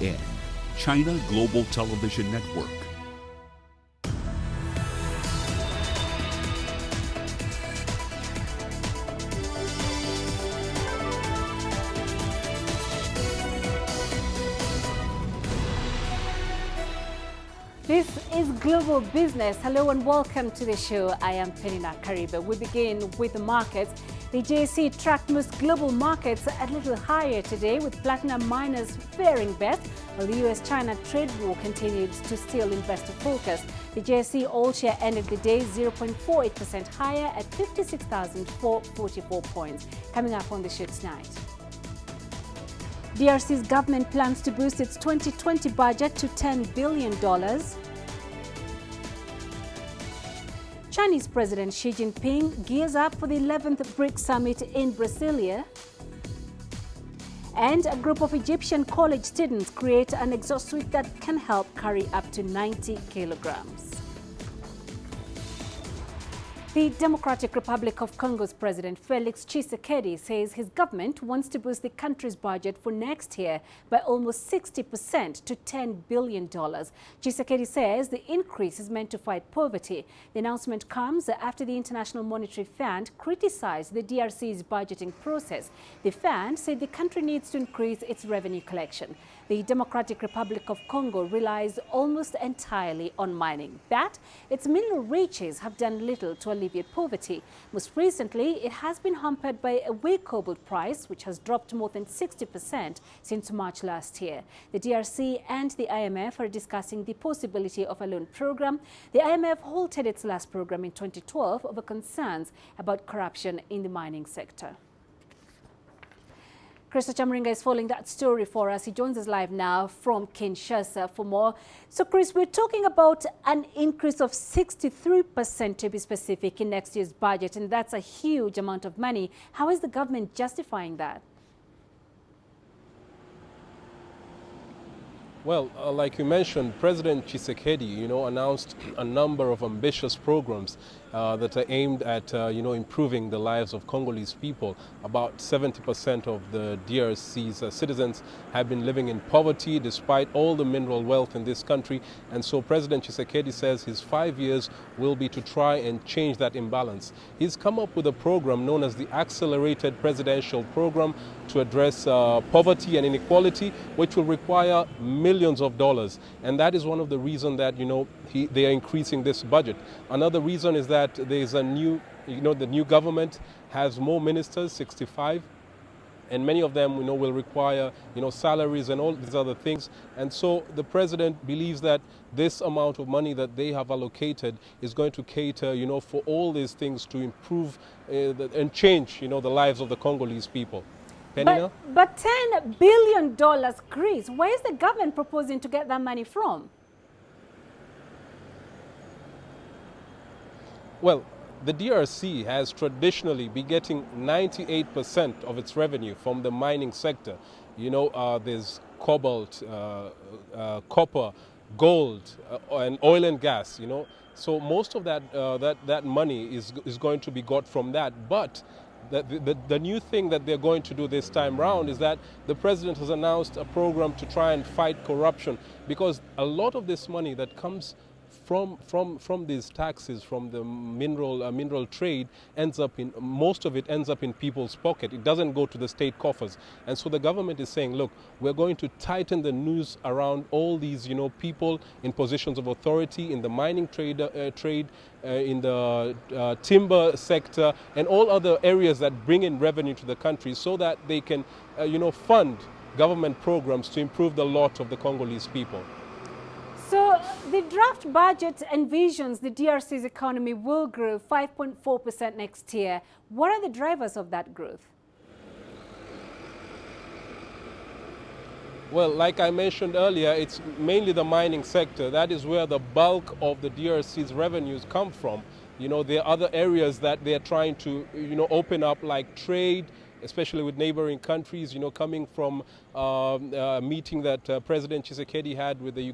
CGTN, China Global Television Network. This is Global Business. Hello and welcome to the show. I am Penina Karibe. We begin with the markets. The JSE tracked most global markets a little higher today, with platinum miners faring best, while the US-China trade war continued to steal investor focus. The JSE all-share ended the day 0.48% higher at 56,444 points. Coming up on the show tonight. DRC's government plans to boost its 2020 budget to $10 billion. Chinese President Xi Jinping gears up for the 11th BRICS summit in Brasilia. And a group of Egyptian college students create an exhaust suite that can help carry up to 90 kilograms. The Democratic Republic of Congo's President Felix Tshisekedi says his government wants to boost the country's budget for next year by almost 60% to $10 billion. Tshisekedi says the increase is meant to fight poverty. The announcement comes after the International Monetary Fund criticized the DRC's budgeting process. The fund said the country needs to increase its revenue collection. The Democratic Republic of Congo relies almost entirely on mining, but its mineral riches have done little to alleviate poverty. Most recently, it has been hampered by a weak cobalt price, which has dropped more than 60% since March last year. The DRC and the IMF are discussing the possibility of a loan program. The IMF halted its last program in 2012 over concerns about corruption in the mining sector. Chris Chamaringa is following that story for us. He joins us live now from Kinshasa for more. So, Chris, we're talking about an increase of 63% to be specific in next year's budget, and that's a huge amount of money. How is the government justifying that? Well, like you mentioned, President Tshisekedi, announced a number of ambitious programs that are aimed at, improving the lives of Congolese people. About 70% of the DRC's citizens have been living in poverty despite all the mineral wealth in this country. And so President Tshisekedi says his 5 years will be to try and change that imbalance. He's come up with a program known as the Accelerated Presidential Program to address poverty and inequality, which will require millions of dollars. And that is one of the reasons that, they are increasing this budget. Another reason is that there's a new, the new government has more ministers, 65, and many of them, will require, salaries and all these other things. And so the president believes that this amount of money that they have allocated is going to cater, for all these things to improve and change, the lives of the Congolese people. But $10 billion, Chris, where is the government proposing to get that money from? Well, the DRC has traditionally been getting 98% of its revenue from the mining sector. There's cobalt, copper, gold, and oil and gas, So most of that money is going to be got from that. But the new thing that they're going to do this time round is that the president has announced a program to try and fight corruption, because a lot of this money that comes from these taxes, from the mineral trade, most of it ends up in people's pocket. It doesn't go to the state coffers. And so the government is saying, look, we're going to tighten the noose around all these, people in positions of authority in the mining trade, in the timber sector, and all other areas that bring in revenue to the country, so that they can, fund government programs to improve the lot of the Congolese people. So the draft budget envisions the DRC's economy will grow 5.4% next year. What are the drivers of that growth? Well, like I mentioned earlier, it's mainly the mining sector. That is where the bulk of the DRC's revenues come from. There are other areas that they're trying to, open up, like trade, especially with neighboring countries, coming from a meeting that President Tshisekedi had with his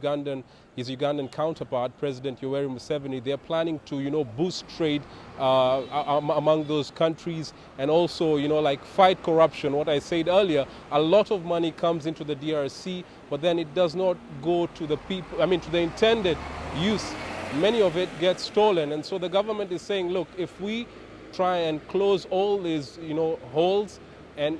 Ugandan counterpart, President Yoweri Museveni. They're planning to, boost trade among those countries, and also, fight corruption. What I said earlier, a lot of money comes into the DRC but then it does not go to the people, to the intended use. Many of it gets stolen, and so the government is saying, look, if we try and close all these, holes and,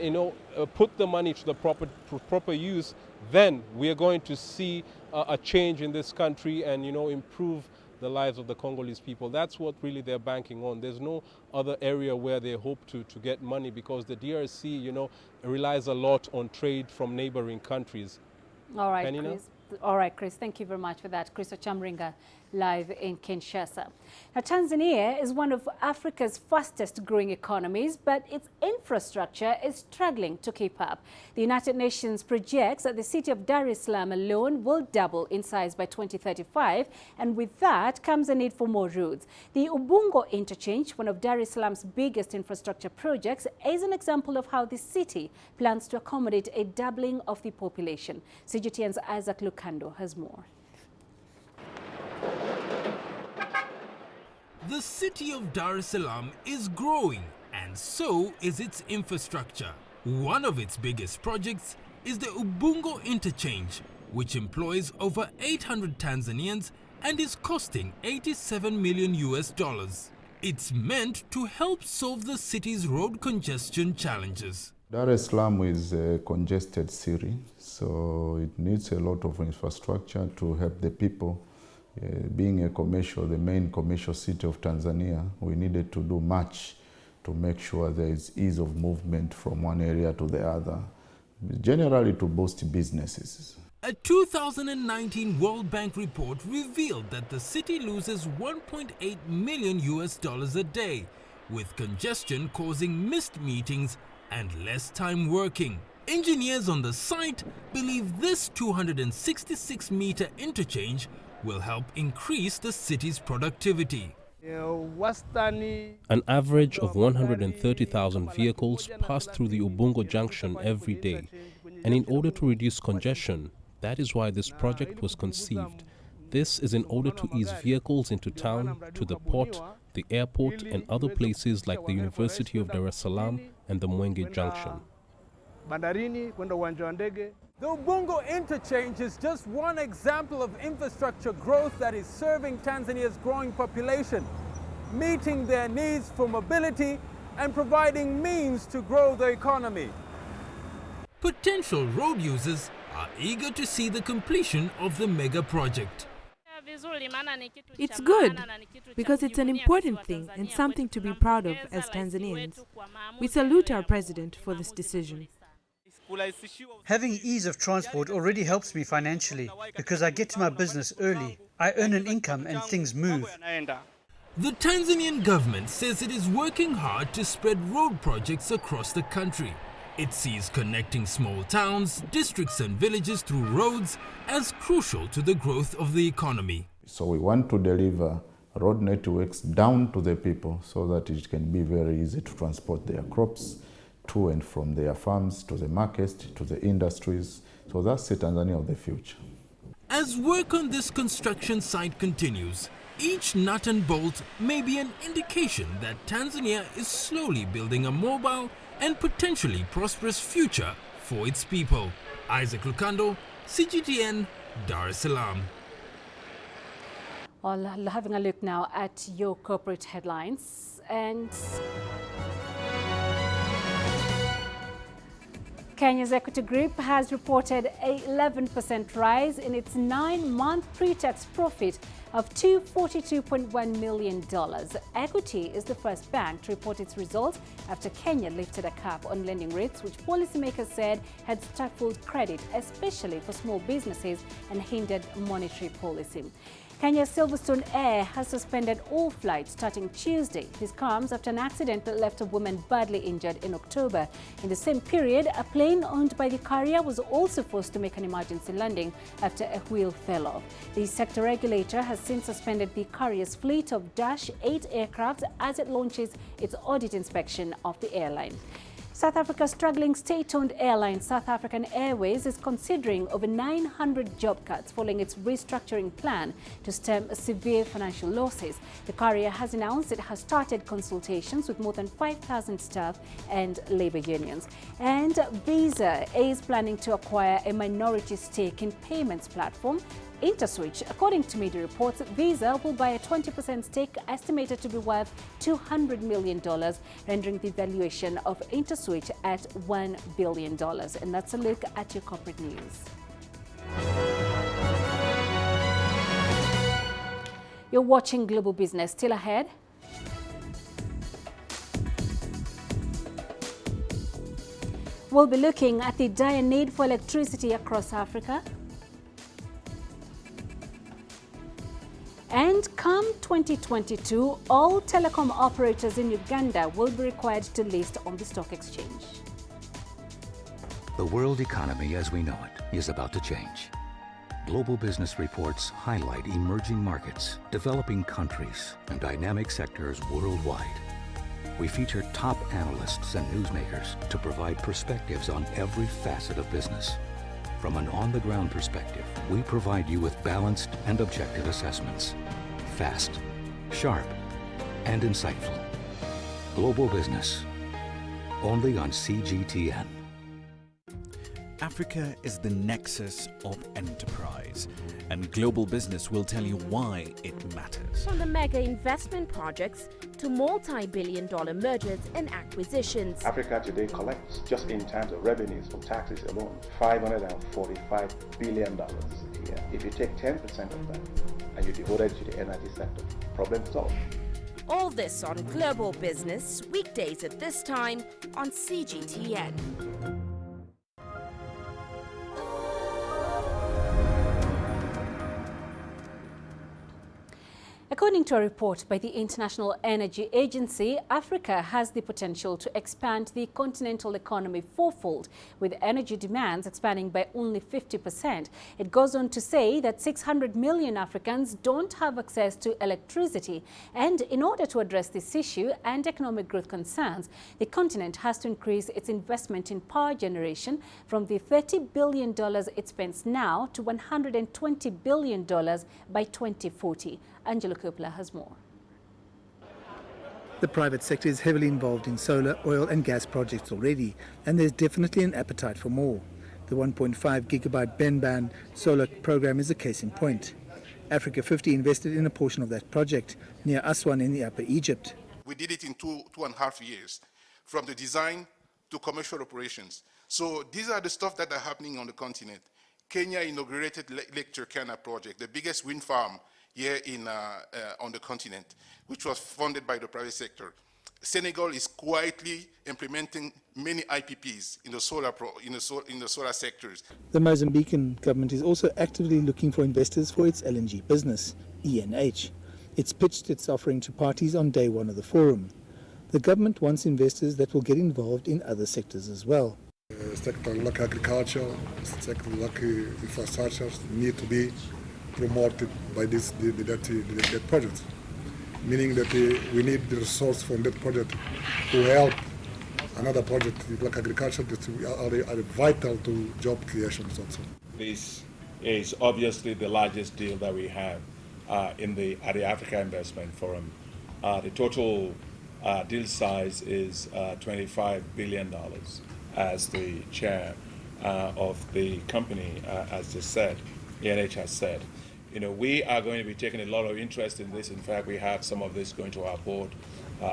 put the money to the proper use, then we are going to see a change in this country and, improve the lives of the Congolese people. That's what really they're banking on. There's no other area where they hope to get money, because the DRC, relies a lot on trade from neighboring countries. All right, Chris. All right, Chris, thank you very much for that. Chris Ochamringa, live in Kinshasa. Now, Tanzania is one of Africa's fastest growing economies, but its infrastructure is struggling to keep up. The United Nations projects that the city of Dar es Salaam alone will double in size by 2035, and with that comes a need for more roads. The Ubungo interchange, one of Dar es Salaam's biggest infrastructure projects, is an example of how the city plans to accommodate a doubling of the population. CGTN's Isaac Lucando has more. The city of Dar es Salaam is growing, and so is its infrastructure. One of its biggest projects is the Ubungo interchange, which employs over 800 Tanzanians and is costing $87 million. It's meant to help solve the city's road congestion challenges. Dar es Salaam is a congested city, so it needs a lot of infrastructure to help the people. Being the main commercial city of Tanzania, we needed to do much to make sure there is ease of movement from one area to the other, generally to boost businesses. A 2019 World Bank report revealed that the city loses $1.8 million a day, with congestion causing missed meetings and less time working. Engineers on the site believe this 266-meter interchange will help increase the city's productivity. An average of 130,000 vehicles pass through the Ubungo junction every day, and in order to reduce congestion, that is why this project was conceived. This is in order to ease vehicles into town, to the port, the airport, and other places like the University of Dar es Salaam and the Mwenge Junction. The Ubungo interchange is just one example of infrastructure growth that is serving Tanzania's growing population, meeting their needs for mobility and providing means to grow the economy. Potential road users are eager to see the completion of the mega project. It's good because it's an important thing and something to be proud of as Tanzanians. We salute our president for this decision. Having ease of transport already helps me financially because I get to my business early. I earn an income and things move. The Tanzanian government says it is working hard to spread road projects across the country. It sees connecting small towns, districts and villages through roads as crucial to the growth of the economy. So we want to deliver road networks down to the people so that it can be very easy to transport their crops to and from their farms, to the markets, to the industries. So that's the Tanzania of the future. As work on this construction site continues, each nut and bolt may be an indication that Tanzania is slowly building a mobile and potentially prosperous future for its people. Isaac Lucando, CGTN, Dar es Salaam. Well, having a look now at your corporate headlines. And Kenya's Equity Group has reported an 11% rise in its 9-month pre-tax profit of $242.1 million. Equity is the first bank to report its results after Kenya lifted a cap on lending rates, which policymakers said had stifled credit, especially for small businesses, and hindered monetary policy. Kenya's Silverstone Air has suspended all flights starting Tuesday. This comes after an accident that left a woman badly injured in October. In the same period, a plane owned by the carrier was also forced to make an emergency landing after a wheel fell off. The sector regulator has since suspended the carrier's fleet of Dash 8 aircraft as it launches its audit inspection of the airline. South Africa's struggling state-owned airline South African Airways is considering over 900 job cuts following its restructuring plan to stem severe financial losses. The carrier has announced it has started consultations with more than 5,000 staff and labor unions. And Visa is planning to acquire a minority stake in payments platform Interswitch. According to media reports, Visa will buy a 20% stake estimated to be worth $200 million, rendering the valuation of Interswitch at $1 billion. And that's a look at your corporate news. You're watching Global Business. Still ahead. We'll be looking at the dire need for electricity across Africa. And come 2022, all telecom operators in Uganda will be required to list on the stock exchange. The world economy as we know it is about to change. Global business reports highlight emerging markets, developing countries, and dynamic sectors worldwide. We feature top analysts and newsmakers to provide perspectives on every facet of business. From an on-the-ground perspective, we provide you with balanced and objective assessments. Fast, sharp, and insightful. Global Business, only on CGTN. Africa is the nexus of enterprise, and Global Business will tell you why it matters. From the mega investment projects to multi-billion-dollar mergers and acquisitions. Africa today collects, just in terms of revenues from taxes alone, $545 billion a year. If you take 10% of that and you devote it to the energy sector, problem solved. All this on Global Business, weekdays at this time on CGTN. According to a report by the International Energy Agency, Africa has the potential to expand the continental economy fourfold, with energy demands expanding by only 50%. It goes on to say that 600 million Africans don't have access to electricity, and in order to address this issue and economic growth concerns, the continent has to increase its investment in power generation from the $30 billion it spends now to $120 billion by 2040. Angela Kupla has more. The private sector is heavily involved in solar, oil and gas projects already, and there's definitely an appetite for more. The 1.5 gigabyte Ben-Ban solar program is a case in point. Africa 50 invested in a portion of that project near Aswan in the Upper Egypt. We did it in two and a half years, from the design to commercial operations. So these are the stuff that are happening on the continent. Kenya inaugurated Lake Turkana project, the biggest wind farm here on the continent, which was funded by the private sector. Senegal is quietly implementing many IPPs in the solar sectors. The Mozambican government is also actively looking for investors for its LNG business, ENH. It's pitched its offering to parties on day one of the forum. The government wants investors that will get involved in other sectors as well. Sector like agriculture, sector like infrastructure need to be promoted by that project, meaning that we need the resource from that project to help another project like agriculture that are vital to job creations also. This is obviously the largest deal that we have at the Africa Investment Forum. The total deal size is $25 billion, as the chair of the company has just said, ENH has said. You know, we are going to be taking a lot of interest in this. In fact, we have some of this going to our board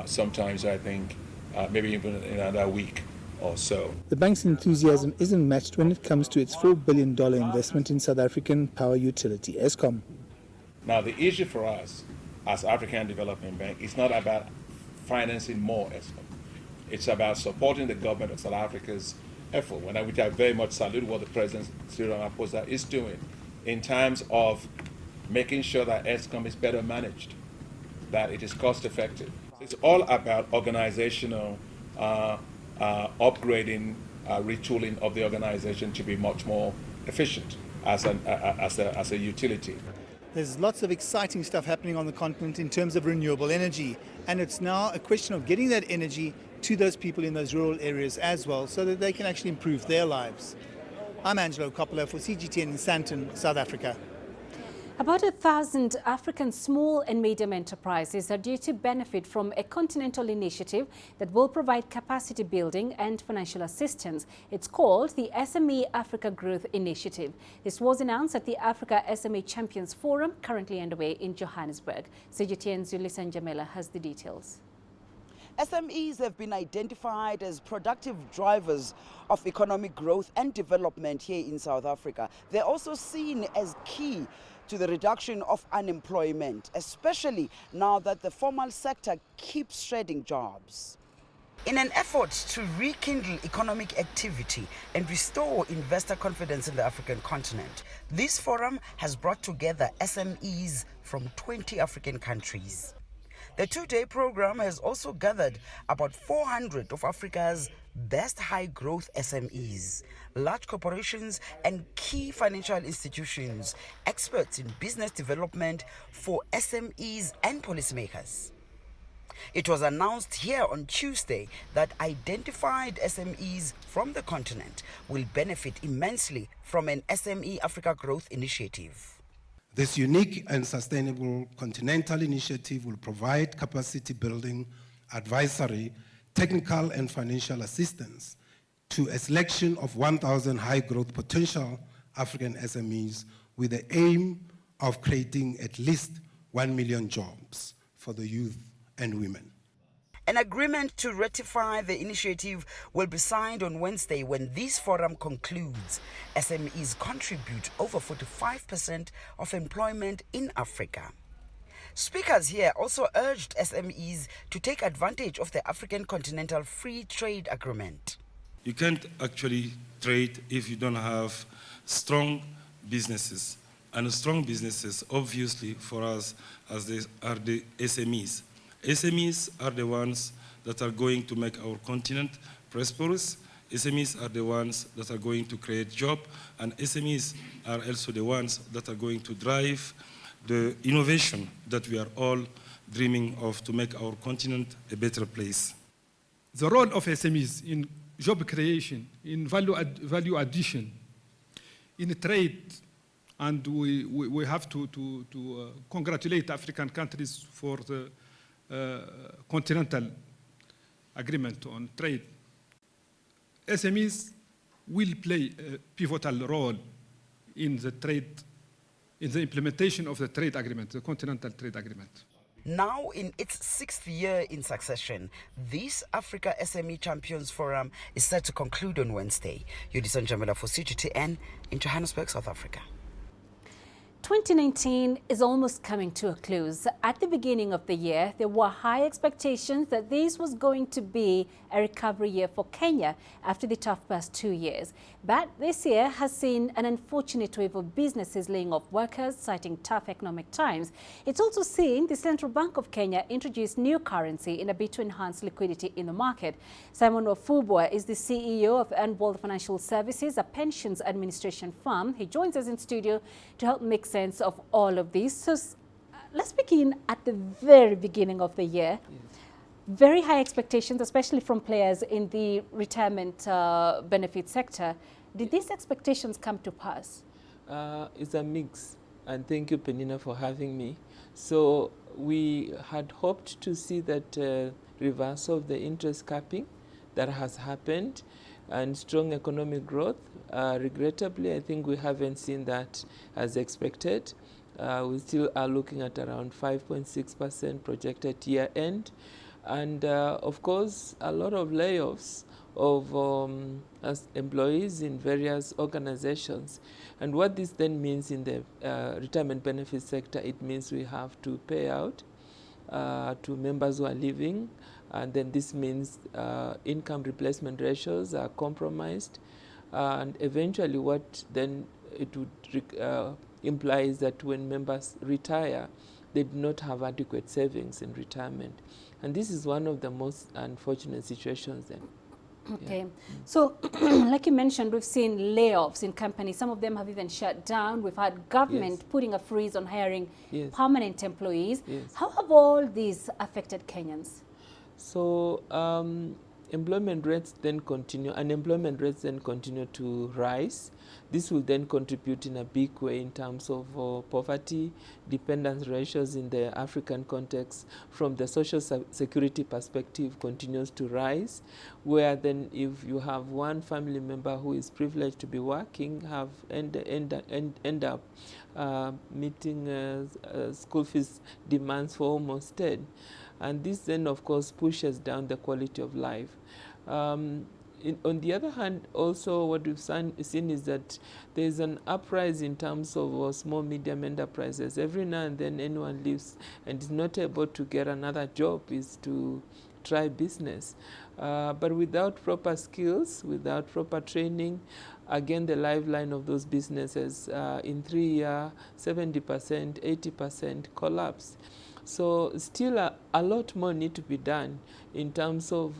sometimes, I think, maybe even in another week or so. The bank's enthusiasm isn't matched when it comes to its $4 billion investment in South African power utility Eskom. Now, the issue for us as African Development Bank is not about financing more Eskom. It's about supporting the government of South Africa's effort, which I very much salute what the President Cyril Ramaphosa is doing in terms of making sure that Eskom is better managed, that it is cost effective. It's all about organizational upgrading, retooling of the organization to be much more efficient as a utility. There's lots of exciting stuff happening on the continent in terms of renewable energy, and it's now a question of getting that energy to those people in those rural areas as well, so that they can actually improve their lives. I'm Angelo Coppola for CGTN in Sandton, South Africa. About 1,000 African small and medium enterprises are due to benefit from a continental initiative that will provide capacity building and financial assistance. It's called the SME Africa Growth Initiative. This was announced at the Africa SME Champions Forum, currently underway in Johannesburg. CGTN's Julissa Njamela has the details. SMEs have been identified as productive drivers of economic growth and development here in South Africa. They're also seen as key to the reduction of unemployment, especially now that the formal sector keeps shedding jobs. In an effort to rekindle economic activity and restore investor confidence in the African continent, this forum has brought together SMEs from 20 African countries. The two-day program has also gathered about 400 of Africa's best high-growth SMEs, large corporations and key financial institutions, experts in business development for SMEs and policymakers. It was announced here on Tuesday that identified SMEs from the continent will benefit immensely from an SME Africa Growth Initiative. This unique and sustainable continental initiative will provide capacity building, advisory, technical and financial assistance to a selection of 1,000 high-growth potential African SMEs with the aim of creating at least 1 million jobs for the youth and women. An agreement to ratify the initiative will be signed on Wednesday when this forum concludes. SMEs contribute over 45% of employment in Africa. Speakers here also urged SMEs to take advantage of the African Continental Free Trade Agreement. You can't actually trade if you don't have strong businesses. And strong businesses, obviously, for us, as they are the SMEs. SMEs are the ones that are going to make our continent prosperous. SMEs are the ones that are going to create jobs, and SMEs are also the ones that are going to drive the innovation that we are all dreaming of to make our continent a better place. The role of SMEs in job creation, in value addition, in trade, and we have to congratulate African countries for the continental agreement on trade. SMEs will play a pivotal role in the trade, in the implementation of the trade agreement, the continental trade agreement. Now in its 6th year in succession, this Africa SME Champions Forum is set to conclude on Wednesday. Julissa Njamela for CGTN in Johannesburg, South Africa. 2019 is almost coming to a close. At the beginning of the year, there were high expectations that this was going to be a recovery year for Kenya after the tough past 2 years. But this year has seen an unfortunate wave of businesses laying off workers, citing tough economic times. It's also seen the Central Bank of Kenya introduce new currency in a bid to enhance liquidity in the market. Simon Wafubwa is the CEO of World Financial Services, a pensions administration firm. He joins us in studio to help make sense of all of these. So let's begin at the very beginning of the year. Very high expectations, especially from players in the retirement benefit sector. Did these expectations come to pass? It's a mix, and thank you, Penina, for having me. So we had hoped to see that reversal of the interest capping that has happened and strong economic growth. Regrettably, I think we haven't seen that as expected. We still are looking at around 5.6% projected year end. And of course, a lot of layoffs of as employees in various organizations. And what this then means in the retirement benefit sector, it means we have to pay out to members who are leaving. And then this means income replacement ratios are compromised. And eventually what then it would imply is that when members retire, they do not have adequate savings in retirement. And this is one of the most unfortunate situations then. Okay. Yeah. So, like you mentioned, we've seen layoffs in companies. Some of them have even shut down. We've had government putting a freeze on hiring permanent employees. How have all these affected Kenyans? So, unemployment rates then continue to rise. This will then contribute in a big way in terms of poverty, dependence ratios in the African context from the social security perspective continues to rise, where then if you have one family member who is privileged to be working, end up meeting school fees demands for almost 10. And this then, of course, pushes down the quality of life. On the other hand, also what we've seen is that there is an uprise in terms of small, medium enterprises. Every now and then anyone leaves and is not able to get another job is to try business. But without proper skills, without proper training, again, the lifeline of those businesses in 3 years, 70%, 80% collapse. So still a lot more need to be done in terms of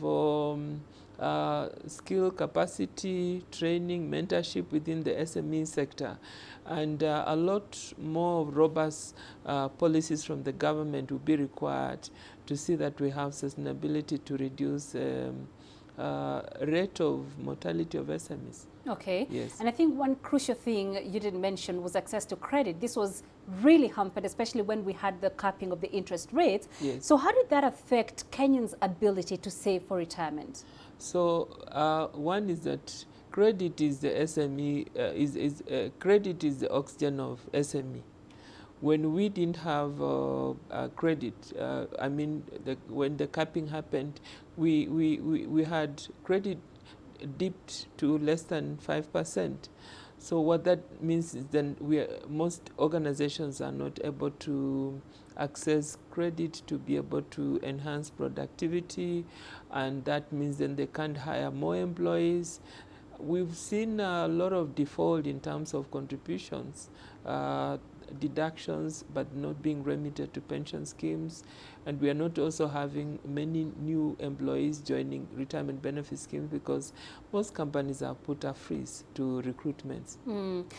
skill, capacity, training, mentorship within the SME sector. And a lot more robust policies from the government will be required to see that we have sustainability to reduce rate of mortality of SMEs. Okay. Yes. And I think one crucial thing you didn't mention was access to credit. This was really hampered, especially when we had the capping of the interest rates. Yes. So how did that affect Kenyans' ability to save for retirement? So one is that credit is the SME, credit is the oxygen of SME. When we didn't have credit, when the capping happened, we had credit dipped to less than 5%. So what that means is then most organizations are not able to access credit to be able to enhance productivity, and that means then they can't hire more employees. We've seen a lot of default in terms of contributions, deductions, but not being remitted to pension schemes. And we are not also having many new employees joining retirement benefit schemes because most companies have put a freeze to recruitments.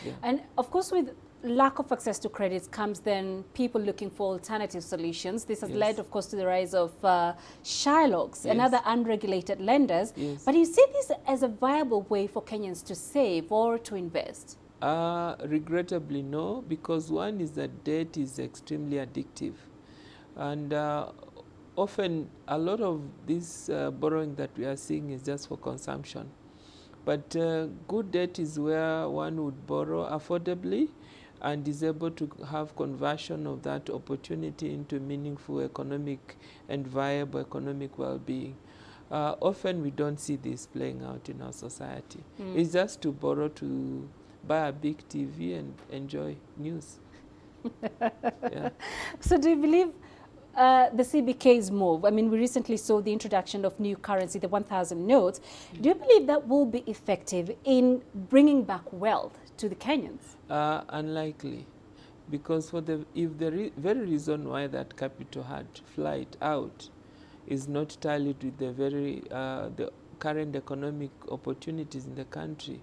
Yeah. And of course, with lack of access to credits comes then people looking for alternative solutions. This has led, of course, to the rise of Shylocks and other unregulated lenders. But you see this as a viable way for Kenyans to save or to invest? Regrettably, no, because one is that debt is extremely addictive. And often a lot of this borrowing that we are seeing is just for consumption. But good debt is where one would borrow affordably and is able to have conversion of that opportunity into meaningful economic and viable economic well-being. Often we don't see this playing out in our society. It's just to borrow to buy a big TV and enjoy news. So do you believe the CBK's move? I mean, we recently saw the introduction of new currency, the 1,000 notes. Do you believe that will be effective in bringing back wealth to the Kenyans? Unlikely, because if the very reason why that capital had flight out is not tallied with the current economic opportunities in the country,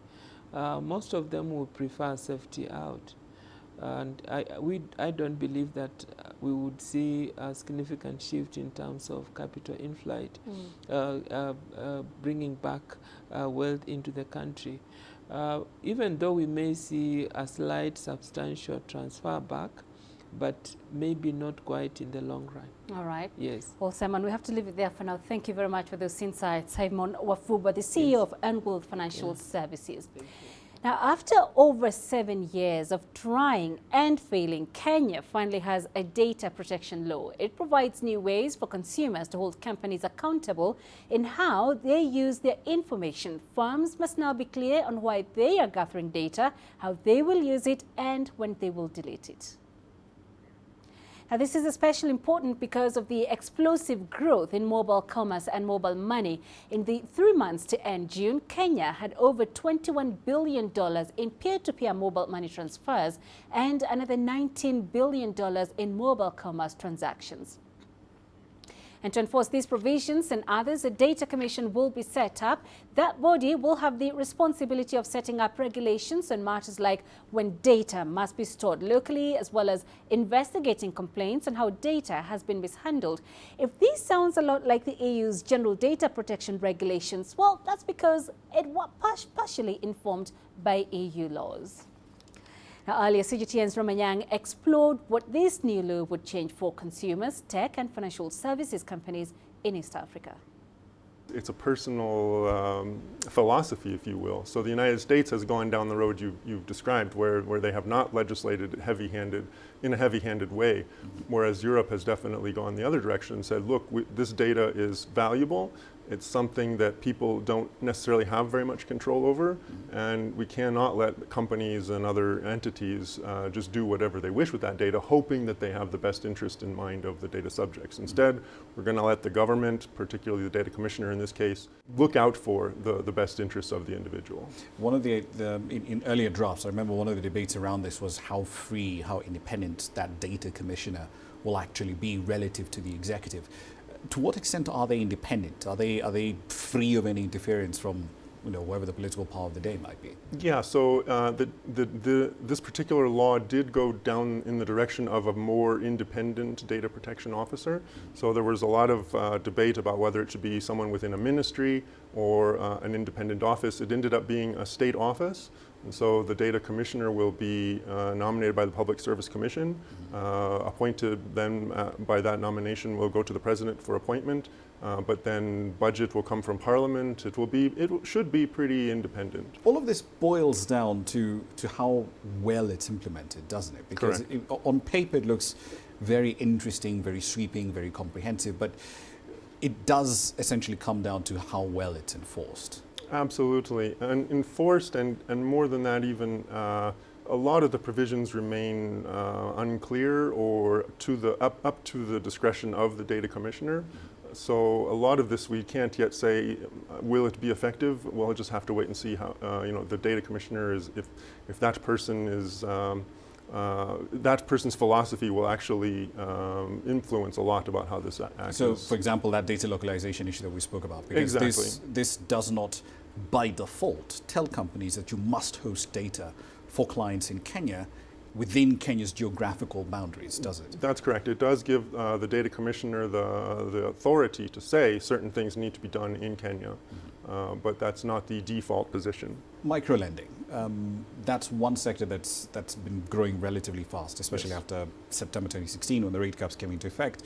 most of them will prefer safety out. And I don't believe that we would see a significant shift in terms of capital inflight, bringing back wealth into the country. Even though we may see a slight substantial transfer back, but maybe not quite in the long run. All right. Yes. Well, Simon, we have to leave it there for now. Thank you very much for those insights. Simon Wafuba, the CEO of Unworld Financial Services. Now, after over 7 years of trying and failing, Kenya finally has a data protection law. It provides new ways for consumers to hold companies accountable in how they use their information. Firms must now be clear on why they are gathering data, how they will use it, and when they will delete it. Now, this is especially important because of the explosive growth in mobile commerce and mobile money. In the 3 months to end June, Kenya had over $21 billion in peer-to-peer mobile money transfers and another $19 billion in mobile commerce transactions. And to enforce these provisions and others, a data commission will be set up. That body will have the responsibility of setting up regulations on matters like when data must be stored locally, as well as investigating complaints on how data has been mishandled. If this sounds a lot like the EU's general data protection regulations, well, that's because it was partially informed by EU laws. Now, earlier, CGTN's Romanyang explored what this new law would change for consumers, tech and financial services companies in East Africa. It's a personal philosophy, if you will. So the United States has gone down the road you've described, where they have not legislated in a heavy-handed way, whereas Europe has definitely gone the other direction and said, look, this data is valuable. It's something that people don't necessarily have very much control over, and we cannot let companies and other entities just do whatever they wish with that data, hoping that they have the best interest in mind of the data subjects. Instead, we're going to let the government, particularly the data commissioner in this case, look out for the best interests of the individual. One of in earlier drafts, I remember one of the debates around this was how free, how independent that data commissioner will actually be relative to the executive. To what extent are they independent? Are they free of any interference from wherever the political power of the day might be? Yeah, so this particular law did go down in the direction of a more independent data protection officer. So there was a lot of debate about whether it should be someone within a ministry or an independent office. It ended up being a state office. And so the data commissioner will be nominated by the Public Service Commission, appointed then by that nomination will go to the president for appointment, but then budget will come from Parliament. It should be pretty independent. All of this boils down to how well it's implemented, doesn't it? Because on paper it looks very interesting, very sweeping, very comprehensive, but it does essentially come down to how well it's enforced. Absolutely, and enforced, and more than that even, a lot of the provisions remain unclear or up to the discretion of the data commissioner. So a lot of this we can't yet say, will it be effective? We'll just have to wait and see how, the data commissioner is, if that person is, that person's philosophy will actually influence a lot about how this acts. So, for example, that data localization issue that we spoke about, because this does not, by default, tell companies that you must host data for clients in Kenya within Kenya's geographical boundaries, does it? That's correct. It does give the data commissioner the authority to say certain things need to be done in Kenya, but that's not the default position. Microlending, that's one sector that's been growing relatively fast, especially after September 2016 when the rate caps came into effect.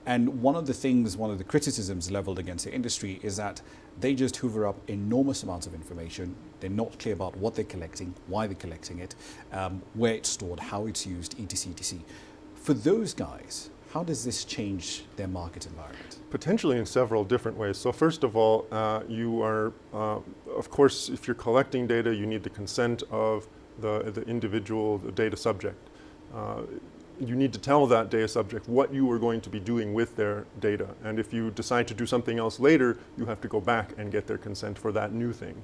And one of the criticisms leveled against the industry is that they just hoover up enormous amounts of information. They're not clear about what they're collecting, why they're collecting it, where it's stored, how it's used, etc., etc. For those guys, how does this change their market environment? Potentially in several different ways. So first of all, you are, of course, if you're collecting data, you need the consent of the individual data subject. You need to tell that data subject what you are going to be doing with their data. And if you decide to do something else later, you have to go back and get their consent for that new thing.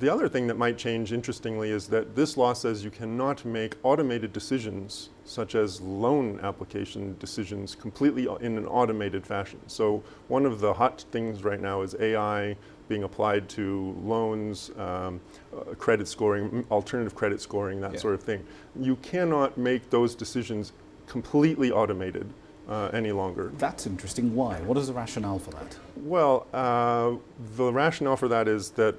The other thing that might change, interestingly, is that this law says you cannot make automated decisions, such as loan application decisions, completely in an automated fashion. So one of the hot things right now is AI being applied to loans, credit scoring, alternative credit scoring, that sort of thing. You cannot make those decisions completely automated any longer. That's interesting. Why? What is the rationale for that? Well, the rationale for that is that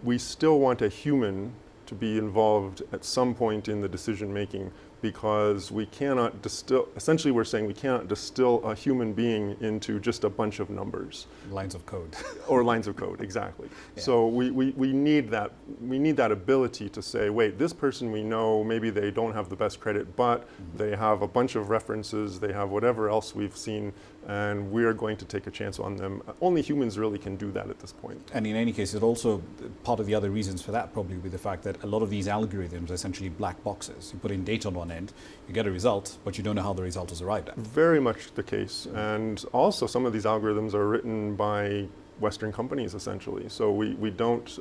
we still want a human to be involved at some point in the decision making, because we cannot distill, essentially we're saying we cannot distill a human being into just a bunch of numbers. Lines of code. Or lines of code, exactly. Yeah. So we need that ability to say, wait, this person we know, maybe they don't have the best credit, but they have a bunch of references, they have whatever else we've seen, and we are going to take a chance on them. Only humans really can do that at this point. And in any case, it also, part of the other reasons for that probably would be the fact that a lot of these algorithms are essentially black boxes. You put in data on one end, you get a result, but you don't know how the result was arrived at. Very much the case. And also some of these algorithms are written by Western companies, essentially. So we don't,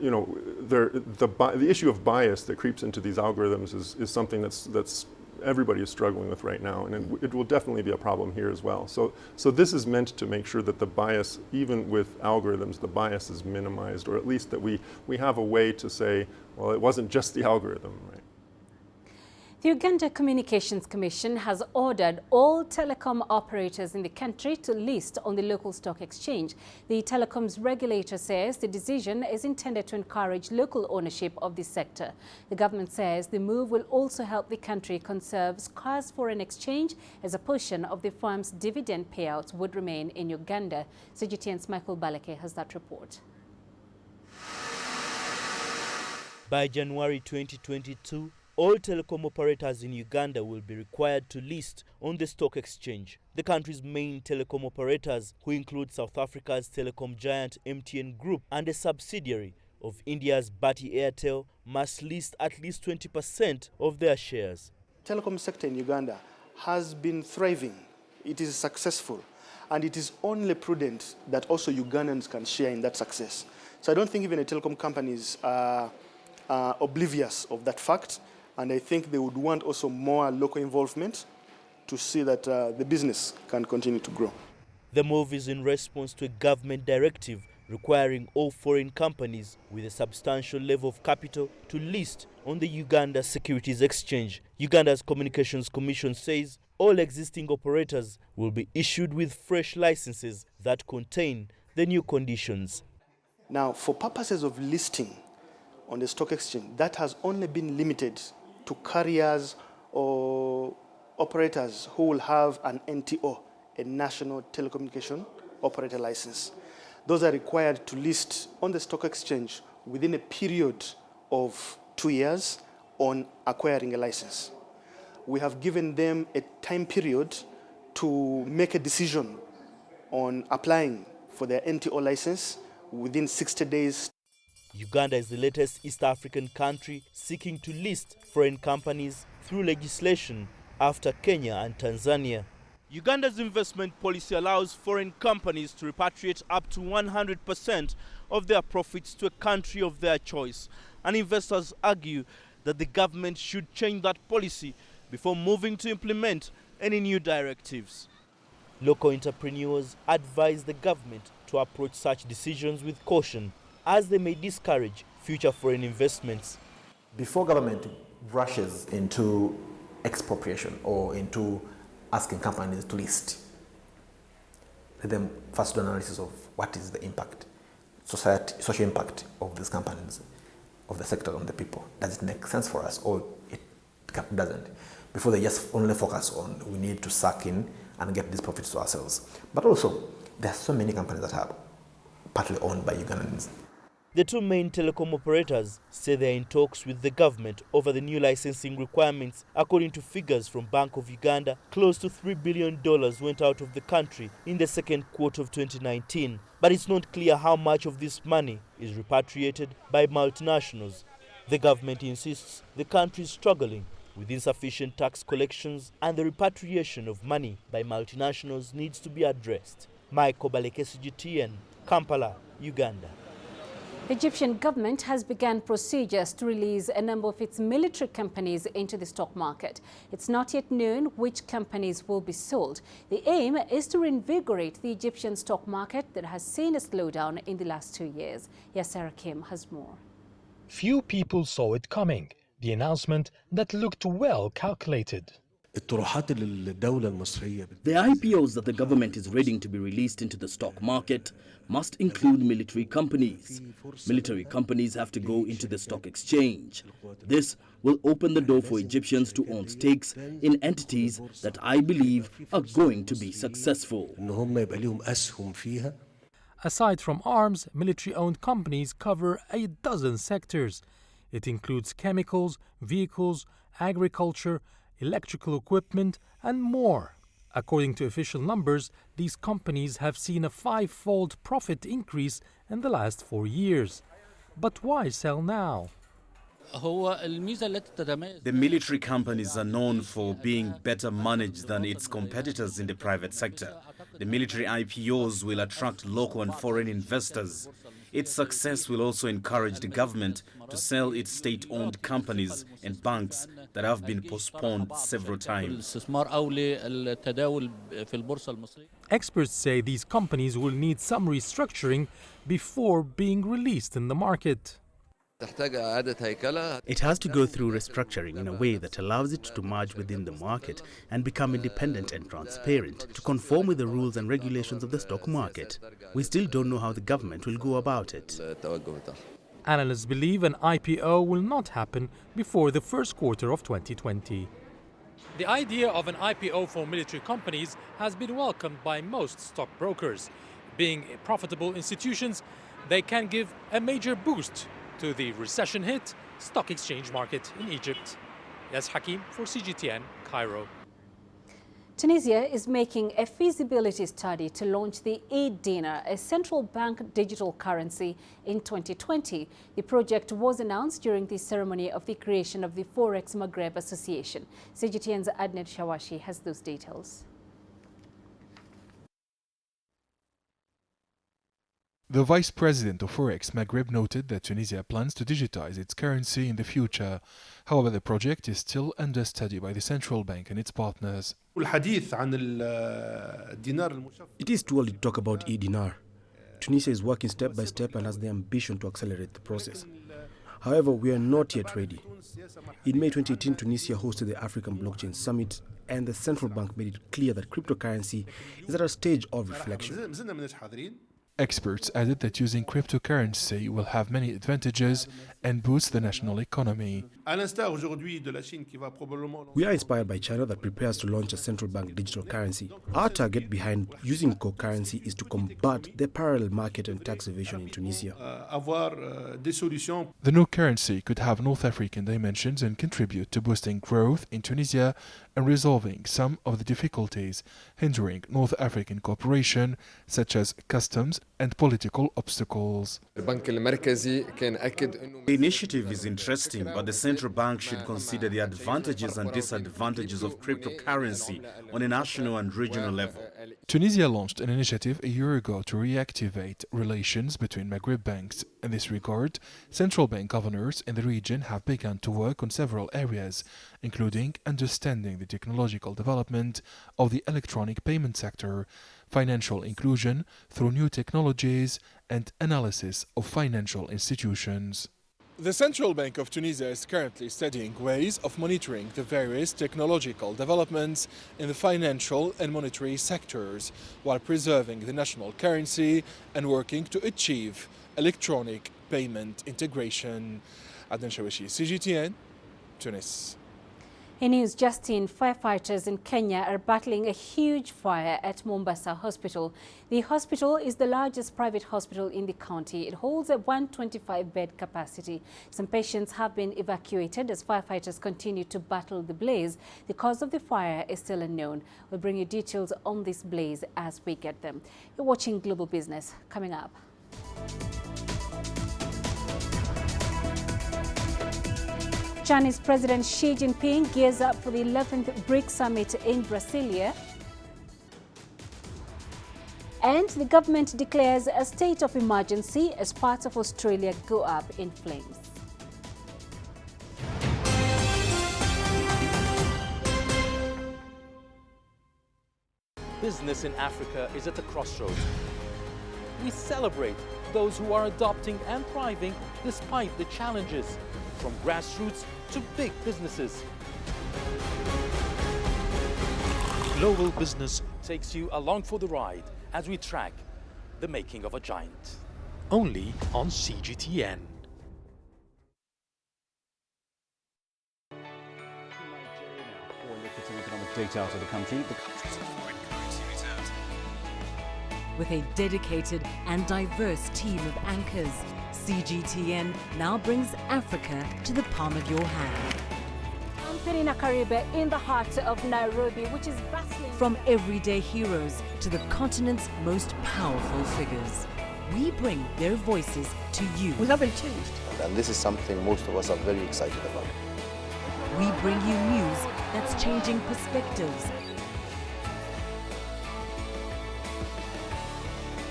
you know, the issue of bias that creeps into these algorithms is something that's everybody is struggling with right now, and it will definitely be a problem here as well. So this is meant to make sure that the bias, even with algorithms, the bias is minimized, or at least that we have a way to say, well, it wasn't just the algorithm, right? The Uganda Communications Commission has ordered all telecom operators in the country to list on the local stock exchange. The telecoms regulator says the decision is intended to encourage local ownership of this sector. The government says the move will also help the country conserve scarce foreign exchange, as a portion of the firm's dividend payouts would remain in Uganda. CGTN's Michael Balake has that report. By January 2022, all telecom operators in Uganda will be required to list on the stock exchange. The country's main telecom operators, who include South Africa's telecom giant MTN Group and a subsidiary of India's Bharti Airtel, must list at least 20% of their shares. Telecom sector in Uganda has been thriving. It is successful, and it is only prudent that also Ugandans can share in that success. So I don't think even the telecom companies are oblivious of that fact. And I think they would want also more local involvement to see that the business can continue to grow. The move is in response to a government directive requiring all foreign companies with a substantial level of capital to list on the Uganda Securities Exchange. Uganda's Communications Commission says all existing operators will be issued with fresh licenses that contain the new conditions. Now, for purposes of listing on the stock exchange, that has only been limited to carriers or operators who will have an NTO, a National Telecommunication Operator License. Those are required to list on the stock exchange within a period of 2 years on acquiring a license. We have given them a time period to make a decision on applying for their NTO license within 60 days. Uganda is the latest East African country seeking to list foreign companies through legislation after Kenya and Tanzania. Uganda's investment policy allows foreign companies to repatriate up to 100% of their profits to a country of their choice. And investors argue that the government should change that policy before moving to implement any new directives. Local entrepreneurs advise the government to approach such decisions with caution, as they may discourage future foreign investments. Before government rushes into expropriation or into asking companies to list, let them first do analysis of what is the impact, social impact of these companies, of the sector on the people. Does it make sense for us, or it doesn't? Before they just only focus on, we need to suck in and get these profits to ourselves. But also, there are so many companies that are partly owned by Ugandans. The two main telecom operators say they are in talks with the government over the new licensing requirements. According to figures from Bank of Uganda, close to $3 billion went out of the country in the second quarter of 2019. But it's not clear how much of this money is repatriated by multinationals. The government insists the country is struggling with insufficient tax collections, and the repatriation of money by multinationals needs to be addressed. Michael Balake, CGTN, Kampala, Uganda. Egyptian government has begun procedures to release a number of its military companies into the stock market. It's not yet known which companies will be sold. The aim is to reinvigorate the Egyptian stock market that has seen a slowdown in the last 2 years. Yasser Kim has more. Few people saw it coming. The announcement that looked well calculated. The IPOs that the government is readying to be released into the stock market must include military companies. Military companies have to go into the stock exchange. This will open the door for Egyptians to own stakes in entities that I believe are going to be successful. Aside from arms, military-owned companies cover a dozen sectors. It includes chemicals, vehicles, agriculture, electrical equipment, and more. According to official numbers, these companies have seen a 5-fold profit increase in the last 4 years. But why sell now? The military companies are known for being better managed than its competitors in the private sector. The military IPOs will attract local and foreign investors. Its success will also encourage the government to sell its state-owned companies and banks that have been postponed several times. Experts say these companies will need some restructuring before being released in the market. It has to go through restructuring in a way that allows it to merge within the market and become independent and transparent, to conform with the rules and regulations of the stock market. We still don't know how the government will go about it. Analysts believe an IPO will not happen before the first quarter of 2020. The idea of an IPO for military companies has been welcomed by most stockbrokers. Being profitable institutions, they can give a major boost to the recession-hit stock exchange market in Egypt. Yes, Hakim for CGTN, Cairo. Tunisia is making a feasibility study to launch the e-dinar, a central bank digital currency, in 2020. The project was announced during the ceremony of the creation of the Forex Maghreb Association. CGTN's Adnet Shawashi has those details. The vice president of Forex Maghreb noted that Tunisia plans to digitize its currency in the future. However, the project is still under study by the central bank and its partners. It is too early to talk about e-dinar. Tunisia is working step by step and has the ambition to accelerate the process. However, we are not yet ready. In May 2018, Tunisia hosted the African Blockchain Summit, and the central bank made it clear that cryptocurrency is at a stage of reflection. Experts added that using cryptocurrency will have many advantages and boost the national economy. We are inspired by China that prepares to launch a central bank digital currency. Our target behind using core currency is to combat the parallel market and tax evasion in Tunisia. The new currency could have North African dimensions and contribute to boosting growth in Tunisia and resolving some of the difficulties hindering North African cooperation, such as customs and political obstacles. The initiative is interesting, but the central bank should consider the advantages and disadvantages of cryptocurrency on a national and regional level. Tunisia launched an initiative a year ago to reactivate relations between Maghreb banks. In this regard, central bank governors in the region have begun to work on several areas, including understanding the technological development of the electronic payment sector, financial inclusion through new technologies, and analysis of financial institutions. The Central Bank of Tunisia is currently studying ways of monitoring the various technological developments in the financial and monetary sectors while preserving the national currency and working to achieve electronic payment integration. Adnan Shawashi, CGTN, Tunis. In news, Justin, firefighters in Kenya are battling a huge fire at Mombasa Hospital. The hospital is the largest private hospital in the county. It holds a 125-bed capacity. Some patients have been evacuated as firefighters continue to battle the blaze. The cause of the fire is still unknown. We'll bring you details on this blaze as we get them. You're watching Global Business. Coming up. Chinese President Xi Jinping gears up for the 11th BRICS summit in Brasilia. And the government declares a state of emergency as parts of Australia go up in flames. Business in Africa is at a crossroads. We celebrate those who are adopting and thriving despite the challenges, from grassroots to big businesses. Global Business takes you along for the ride as we track the making of a giant. Only on CGTN. Economic data out of the country. The country's foreign currency reserves. With a dedicated and diverse team of anchors, CGTN now brings Africa to the palm of your hand. I'm Penina Karibe in the heart of Nairobi, which is bustling. From everyday heroes to the continent's most powerful figures, we bring their voices to you. We haven't changed. And this is something most of us are very excited about. We bring you news that's changing perspectives.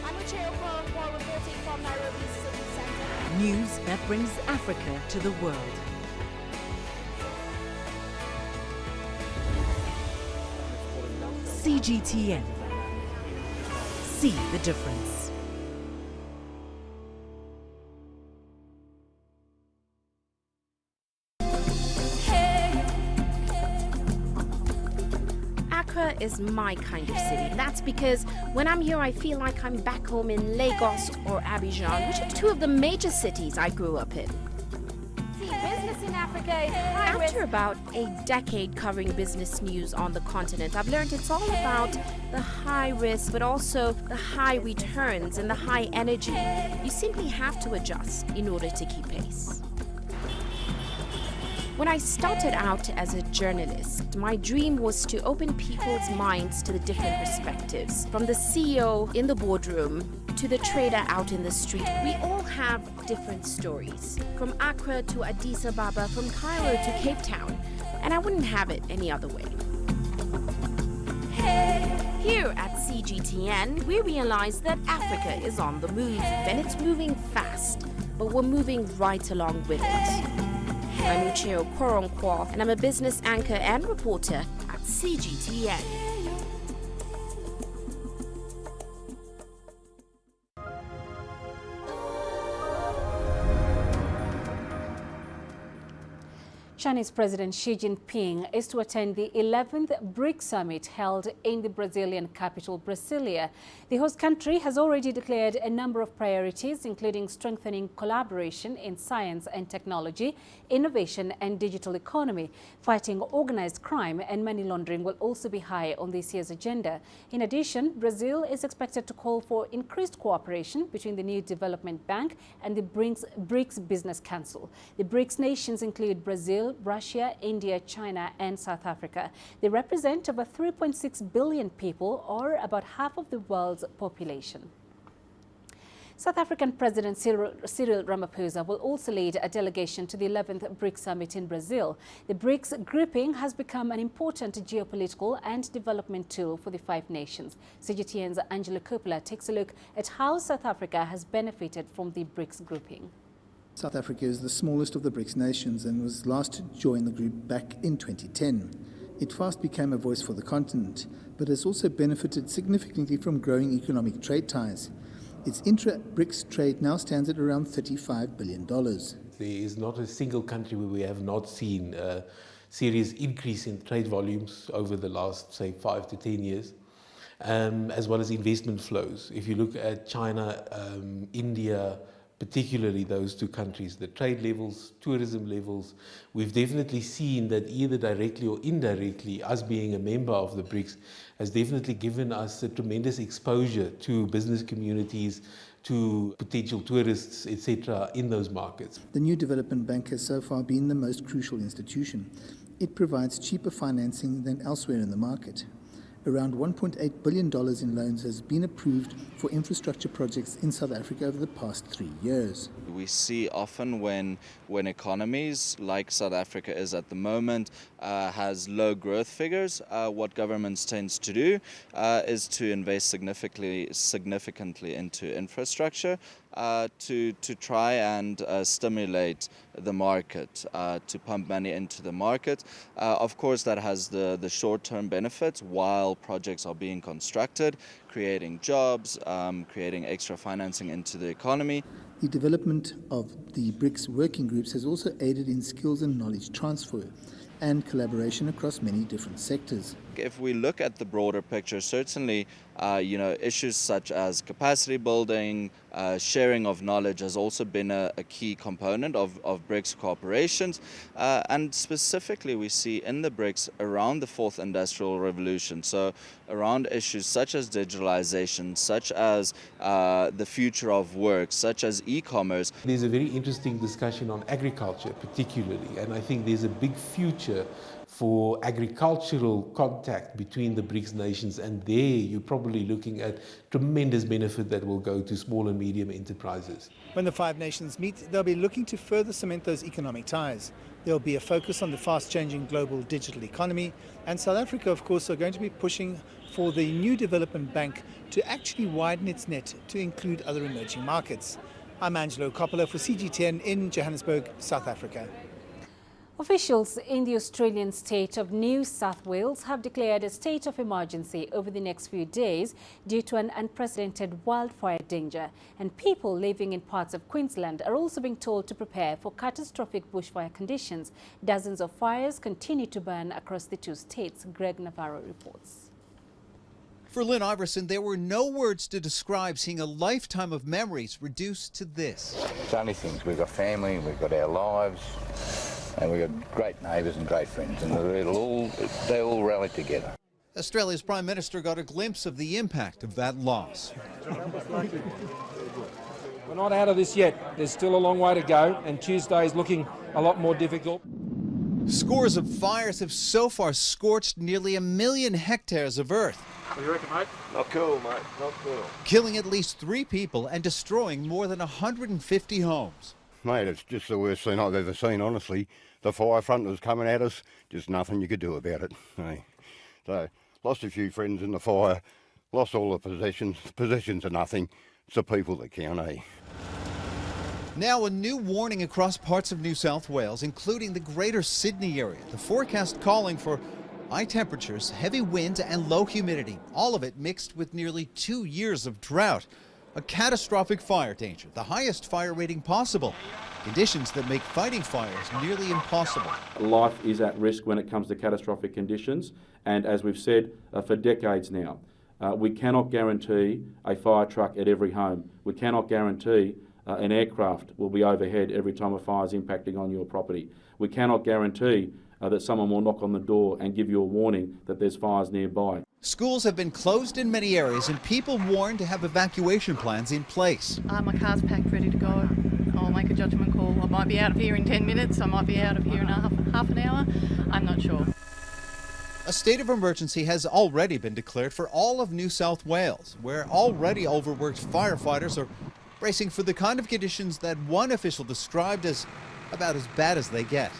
I'm Uche Okoronkwo reporting from Nairobi's News that brings Africa to the world. CGTN. See the difference. Accra is my kind of city. That's because when I'm here, I feel like I'm back home in Lagos or Abidjan, which are two of the major cities I grew up in. Business in Africa is After about a decade covering business news on the continent, I've learned it's all about the high risk, but also the high returns and the high energy. You simply have to adjust in order to keep pace. When I started out as a journalist, my dream was to open people's minds to the different perspectives. From the CEO in the boardroom to the trader out in the street, we all have different stories. From Accra to Addis Ababa, from Cairo to Cape Town. And I wouldn't have it any other way. Here at CGTN, we realize that Africa is on the move, and it's moving fast, but we're moving right along with it. I'm Ucheo Koronkwo, and I'm a business anchor and reporter at CGTN. Chinese President Xi Jinping is to attend the 11th BRICS summit held in the Brazilian capital, Brasilia. The host country has already declared a number of priorities, including strengthening collaboration in science and technology, innovation and digital economy. Fighting organized crime and money laundering will also be high on this year's agenda. In addition, Brazil is expected to call for increased cooperation between the new development bank and the BRICS Business Council. The BRICS nations include Brazil, Russia, India, China and South Africa. They represent over 3.6 billion people, or about half of the world's population. South African President Cyril Ramaphosa will also lead a delegation to the 11th BRICS summit in Brazil. The BRICS grouping has become an important geopolitical and development tool for the five nations. CGTN's Angela Coppola takes a look at how South Africa has benefited from the BRICS grouping. South Africa is the smallest of the BRICS nations and was last to join the group back in 2010. It fast became a voice for the continent, but has also benefited significantly from growing economic trade ties. Its intra-BRICS trade now stands at around $35 billion. There is not a single country where we have not seen a serious increase in trade volumes over the last, say, 5 to 10 years, as well as investment flows. If you look at China, India, particularly those two countries, the trade levels, tourism levels, we've definitely seen that either directly or indirectly, us being a member of the BRICS has definitely given us a tremendous exposure to business communities, to potential tourists, etc., in those markets. The new development bank has so far been the most crucial institution. It provides cheaper financing than elsewhere in the market. Around $1.8 billion in loans has been approved for infrastructure projects in South Africa over the past 3 years. We see often when economies like South Africa is at the moment has low growth figures, what governments tend to do is to invest significantly into infrastructure to try and stimulate the market, to pump money into the market. Of course, that has the short-term benefits while projects are being constructed, creating jobs, creating extra financing into the economy. The development of the BRICS working groups has also aided in skills and knowledge transfer and collaboration across many different sectors. If we look at the broader picture, certainly issues such as capacity building, sharing of knowledge has also been a key component of BRICS cooperations. And specifically we see in the BRICS around the fourth industrial revolution, so around issues such as digitalization, such as the future of work, such as e-commerce. There's a very interesting discussion on agriculture particularly, and I think there's a big future for agricultural contact between the BRICS nations, and there you're probably looking at tremendous benefit that will go to small and medium enterprises. When the five nations meet, they'll be looking to further cement those economic ties. There'll be a focus on the fast-changing global digital economy, and South Africa, of course, are going to be pushing for the new development bank to actually widen its net to include other emerging markets. I'm Angelo Coppola for CGTN in Johannesburg, South Africa. Officials in the Australian state of New South Wales have declared a state of emergency over the next few days due to an unprecedented wildfire danger. And people living in parts of Queensland are also being told to prepare for catastrophic bushfire conditions. Dozens of fires continue to burn across the two states. Greg Navarro reports. For Lynn Iverson, there were no words to describe seeing a lifetime of memories reduced to this. It's only things. We've got family, we've got our lives, and we've got great neighbours and great friends, and they all rallied together. Australia's Prime Minister got a glimpse of the impact of that loss. We're not out of this yet. There's still a long way to go, and Tuesday is looking a lot more difficult. Scores of fires have so far scorched nearly 1 million hectares of earth. What do you reckon, mate? Not cool, mate, not cool. Killing at least 3 people and destroying more than 150 homes. Mate, it's just the worst thing I've ever seen, honestly. The fire front was coming at us, just nothing you could do about it. So, lost a few friends in the fire, lost all the possessions. Possessions are nothing, it's the people that count, eh? Now a new warning across parts of New South Wales, including the greater Sydney area. The forecast calling for high temperatures, heavy winds and low humidity, all of it mixed with nearly 2 years of drought. A catastrophic fire danger, the highest fire rating possible. Conditions that make fighting fires nearly impossible. Life is at risk when it comes to catastrophic conditions, and as we've said for decades now, we cannot guarantee a fire truck at every home. We cannot guarantee an aircraft will be overhead every time a fire is impacting on your property. We cannot guarantee that someone will knock on the door and give you a warning that there's fires nearby. Schools have been closed in many areas and people warned to have evacuation plans in place. My car's packed, ready to go. I'll make a judgment call. I might be out of here in 10 minutes, I might be out of here in half an hour. I'm not sure. A state of emergency has already been declared for all of New South Wales, where already overworked firefighters are bracing for the kind of conditions that one official described as about as bad as they get.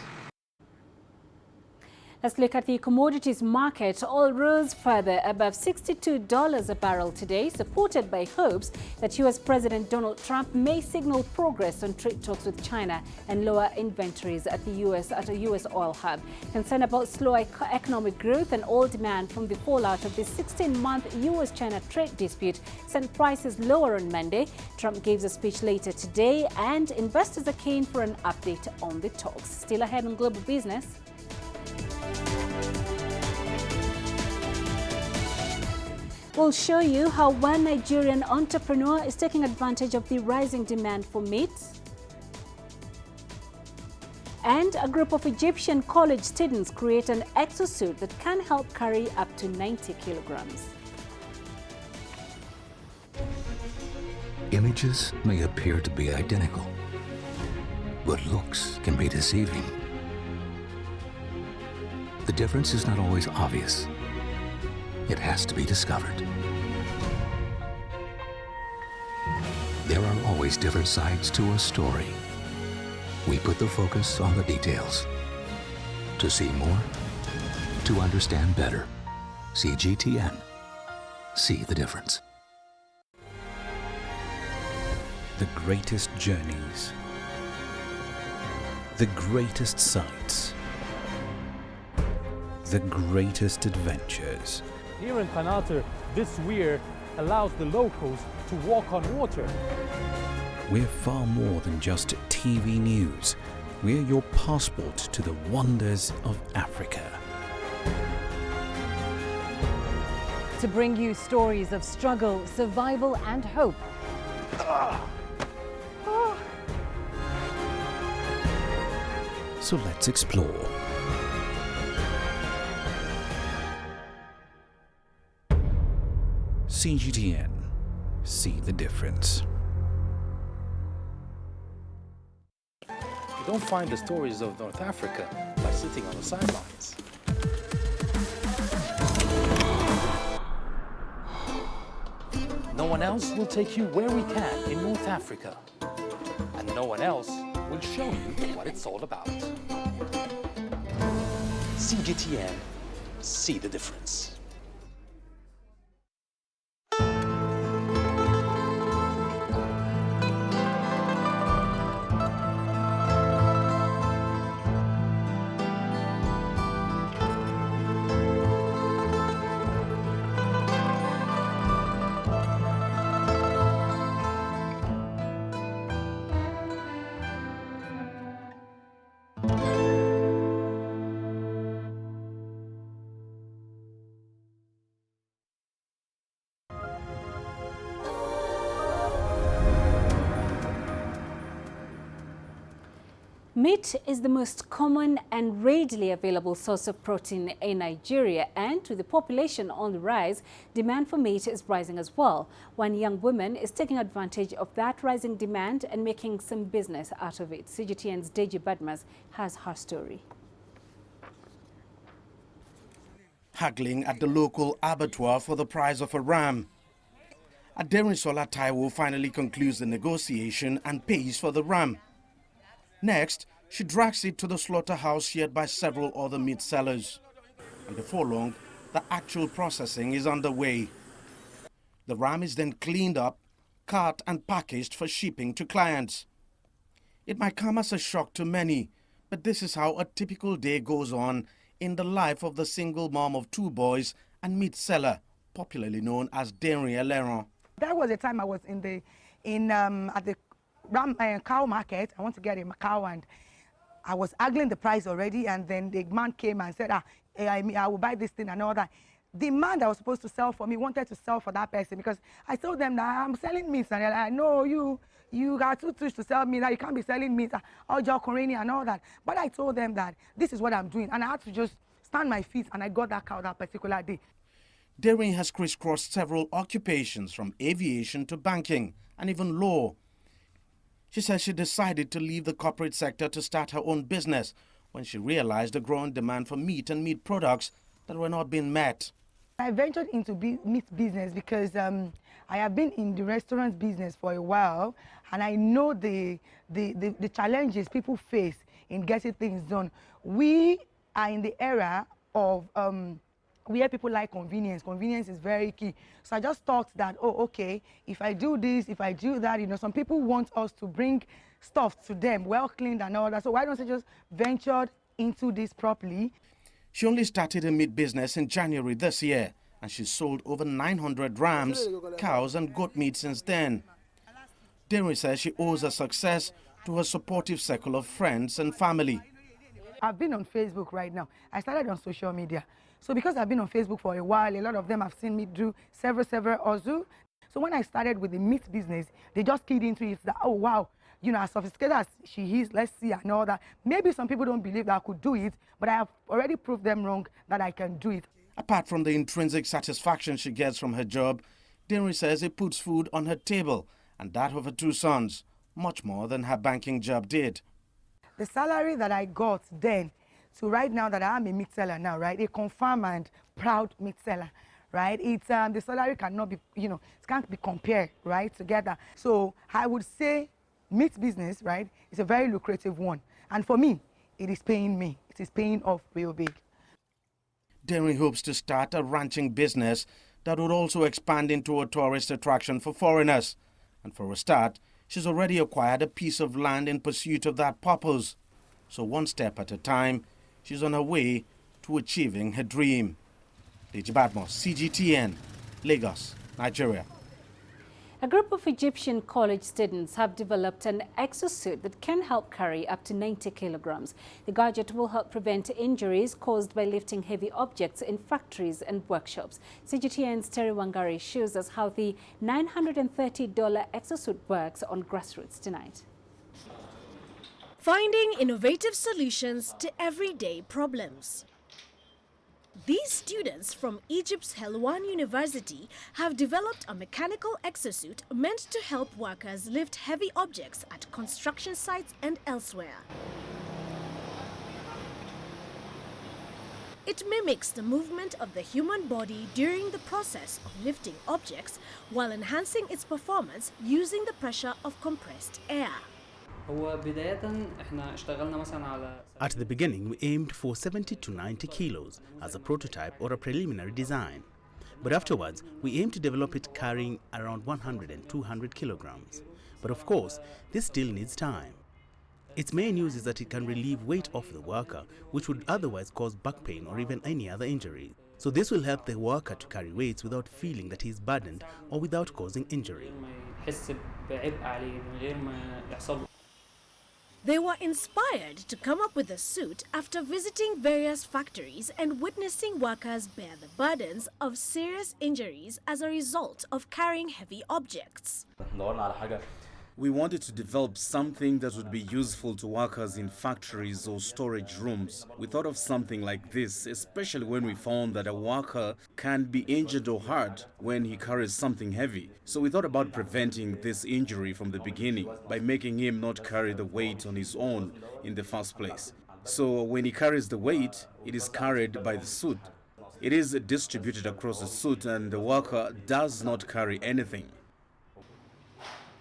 Let's look at the commodities market. Oil rose further above $62 a barrel today, supported by hopes that U.S. President Donald Trump may signal progress on trade talks with China and lower inventories at a U.S. oil hub. Concern about slower economic growth and oil demand from the fallout of the 16-month U.S.-China trade dispute sent prices lower on Monday. Trump gives a speech later today, and investors are keen for an update on the talks. Still ahead on Global Business. We'll show you how one Nigerian entrepreneur is taking advantage of the rising demand for meat. And a group of Egyptian college students create an exosuit that can help carry up to 90 kilograms. Images may appear to be identical, but looks can be deceiving. The difference is not always obvious. It has to be discovered. There are always different sides to a story. We put the focus on the details. To see more, to understand better. CGTN. See the difference. The greatest journeys. The greatest sights. The greatest adventures. Here in Kanata, this weir allows the locals to walk on water. We're far more than just TV news. We're your passport to the wonders of Africa. To bring you stories of struggle, survival and hope. So let's explore. CGTN. See the difference. You don't find the stories of North Africa by sitting on the sidelines. No one else will take you where we can in North Africa. And no one else will show you what it's all about. CGTN. See the difference. Meat is the most common and readily available source of protein in Nigeria, and with the population on the rise, demand for meat is rising as well. One young woman is taking advantage of that rising demand and making some business out of it. CGTN's Deji Badmas has her story. Haggling at the local abattoir for the price of a ram. Aderinsola Taiwo finally concludes the negotiation and pays for the ram. Next, she drags it to the slaughterhouse shared by several other meat sellers. And before long, the actual processing is underway. The ram is then cleaned up, cut and packaged for shipping to clients. It might come as a shock to many, but this is how a typical day goes on in the life of the single mom of 2 boys and meat seller, popularly known as Denri Eleron. That was the time I was at the cow market. I want to get a cow, and I was haggling the price already, and then the man came and said, I will buy this thing and all that. The man that was supposed to sell for me wanted to sell for that person, because I told them that I'm selling meat, and I know you got too much to sell me, that you can't be selling meat, all Jokurani and all that. But I told them that this is what I'm doing, and I had to just stand my feet, and I got that cow that particular day. Derin has crisscrossed several occupations, from aviation to banking and even law. She says she decided to leave the corporate sector to start her own business when she realized the growing demand for meat and meat products that were not being met. I ventured into meat business because I have been in the restaurant business for a while, and I know the challenges people face in getting things done. We are in the era of where people like convenience. Convenience is very key. So I just thought that, oh, okay, if I do this, if I do that, some people want us to bring stuff to them, well cleaned and all that. So why don't I just venture into this properly? She only started a meat business in January this year, and she's sold over 900 rams, cows and goat meat since then. Denri says she owes her success to her supportive circle of friends and family. I've been on Facebook right now. I started on social media. So because I've been on Facebook for a while, a lot of them have seen me do several also. So when I started with the meat business, they just keyed into it that, oh wow, as sophisticated as she is, let's see and all that. Maybe some people don't believe that I could do it, but I have already proved them wrong that I can do it. Apart from the intrinsic satisfaction she gets from her job, Denri says it puts food on her table and that of her 2 sons, much more than her banking job did. The salary that I got then, so right now that I am a meat seller now, right, a confirmed and proud meat seller, right, it's the salary cannot be, it can't be compared, right, together. So I would say meat business, right, is a very lucrative one. And for me, it is paying me. It is paying off real big. Denri hopes to start a ranching business that would also expand into a tourist attraction for foreigners. And for a start, she's already acquired a piece of land in pursuit of that purpose. So one step at a time, she's on her way to achieving her dream. Deji Badmos, CGTN, Lagos, Nigeria. A group of Egyptian college students have developed an exosuit that can help carry up to 90 kilograms. The gadget will help prevent injuries caused by lifting heavy objects in factories and workshops. CGTN's Terry Wangari shows us how the $930 exosuit works on Grassroots tonight. Finding innovative solutions to everyday problems. These students from Egypt's Helwan University have developed a mechanical exosuit meant to help workers lift heavy objects at construction sites and elsewhere. It mimics the movement of the human body during the process of lifting objects while enhancing its performance using the pressure of compressed air. At the beginning, we aimed for 70 to 90 kilos as a prototype or a preliminary design. But afterwards, we aimed to develop it carrying around 100 and 200 kilograms. But of course, this still needs time. Its main use is that it can relieve weight off the worker, which would otherwise cause back pain or even any other injury. So this will help the worker to carry weights without feeling that he is burdened or without causing injury. They were inspired to come up with the suit after visiting various factories and witnessing workers bear the burdens of serious injuries as a result of carrying heavy objects. We wanted to develop something that would be useful to workers in factories or storage rooms. We thought of something like this, especially when we found that a worker can be injured or hurt when he carries something heavy. So we thought about preventing this injury from the beginning by making him not carry the weight on his own in the first place. So when he carries the weight, it is carried by the suit. It is distributed across the suit and the worker does not carry anything.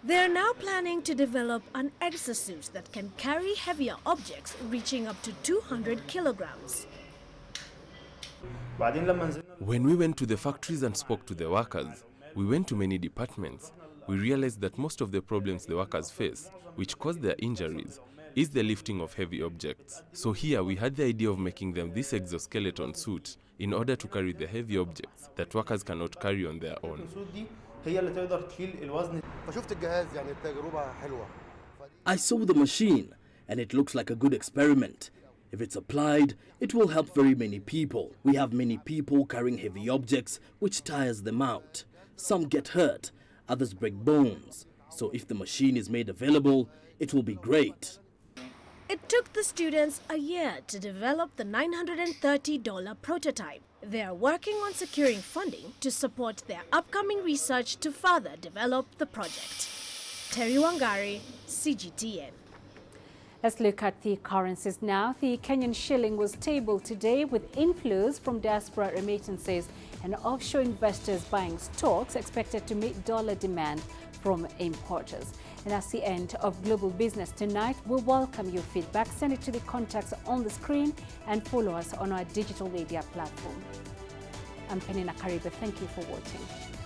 They are now planning to develop an exosuit that can carry heavier objects reaching up to 200 kilograms. When we went to the factories and spoke to the workers, we went to many departments. We realized that most of the problems the workers face, which cause their injuries, is the lifting of heavy objects. So here we had the idea of making them this exoskeleton suit in order to carry the heavy objects that workers cannot carry on their own. I saw the machine and it looks like a good experiment. If it's applied, it will help very many people. We have many people carrying heavy objects which tires them out. Some get hurt, others break bones. So if the machine is made available, it will be great. It took the students a year to develop the $930 prototype. They are working on securing funding to support their upcoming research to further develop the project. Terry Wangari, CGTN. Let's look at the currencies now. The Kenyan shilling was stable today with inflows from diaspora remittances and offshore investors buying stocks expected to meet dollar demand from importers. And that's the end of Global Business tonight. We welcome your feedback. Send it to the contacts on the screen and follow us on our digital media platform. I'm Penina Karibe. Thank you for watching.